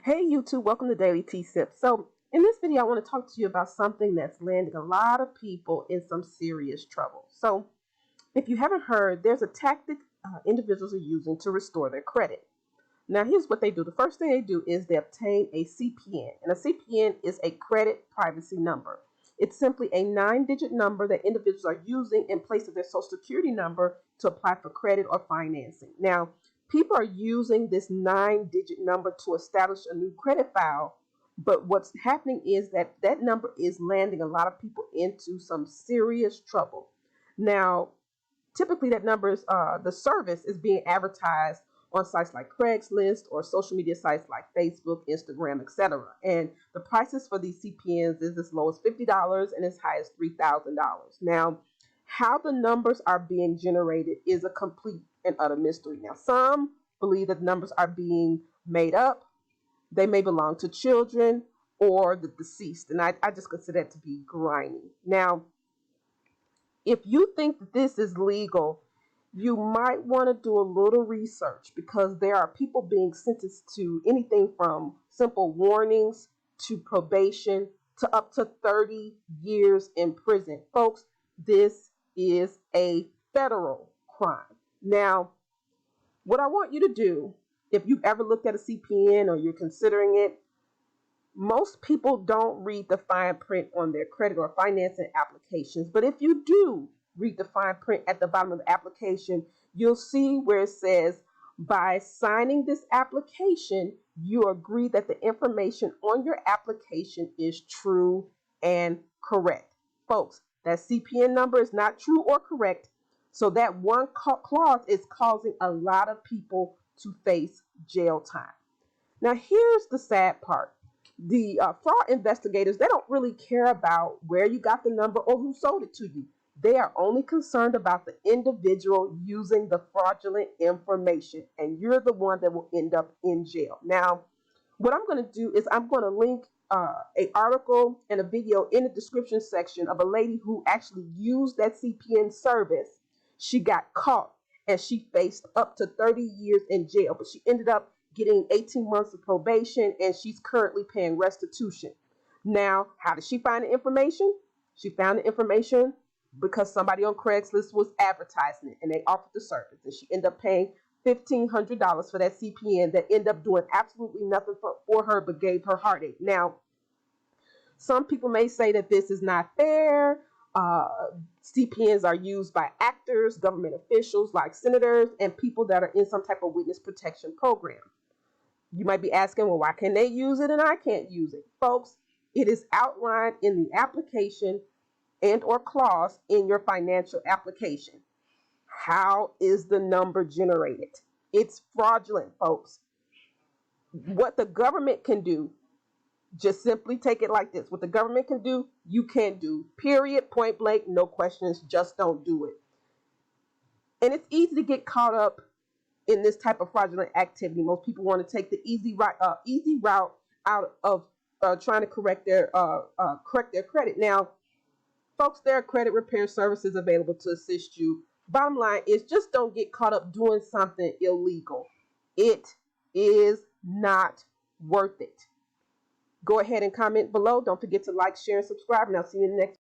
Hey YouTube, welcome to Daily Tea Sip. So in this video, I want to talk to you about something that's landing a lot of people in some serious trouble. So if you haven't heard, there's a tactic individuals are using to restore their credit. Now here's what they do. The first thing they do is they obtain a CPN, and a CPN is a credit privacy number. It's simply a 9-digit number that individuals are using in place of their social security number to apply for credit or financing. Now, people are using this 9-digit number to establish a new credit file, but what's happening is that that number is landing a lot of people into some serious trouble. Now, typically that number is the service is being advertised on sites like Craigslist or social media sites like Facebook, Instagram, etc. And the prices for these CPNs is as low as $50 and as high as $3,000. Now, how the numbers are being generated is a complete and utter mystery. Now, some believe that the numbers are being made up. They may belong to children or the deceased. And I just consider that to be grimy. Now, if you think that this is legal, you might want to do a little research because there are people being sentenced to anything from simple warnings to probation to up to 30 years in prison. Folks, this is a federal crime. Now, what I want you to do, if you've ever looked at a CPN or you're considering it, most people don't read the fine print on their credit or financing applications. But if you do read the fine print at the bottom of the application, you'll see where it says, by signing this application, you agree that the information on your application is true and correct. Folks, that CPN number is not true or correct. So that one clause is causing a lot of people to face jail time. Now, here's the sad part. The fraud investigators, they don't really care about where you got the number or who sold it to you. They are only concerned about the individual using the fraudulent information, and you're the one that will end up in jail. Now, what I'm going to do is I'm going to link an article and a video in the description section of a lady who actually used that CPN service. She got caught and she faced up to 30 years in jail, but she ended up getting 18 months of probation, and she's currently paying restitution. Now, how did she find the information? She found the information because somebody on Craigslist was advertising it, and they offered the service, and she ended up paying $1,500 for that CPN that ended up doing absolutely nothing for her but gave her heartache. Now, some people may say that this is not fair. CPNs are used by actors, government officials like senators, and people that are in some type of witness protection program. You might be asking, well, why can they use it and I can't use it? Folks, it is outlined in the application and or clause in your financial application. How is the number generated? It's fraudulent, folks. What the government can do, just simply take it like this. What the government can do, you can't do. Period, point blank, no questions, just don't do it. And it's easy to get caught up in this type of fraudulent activity. Most people want to take the easy route out of trying to correct their credit. Now, folks, there are credit repair services available to assist you. Bottom line is just don't get caught up doing something illegal. It is not worth it. Go ahead and comment below. Don't forget to like, share, and subscribe, and I'll see you in the next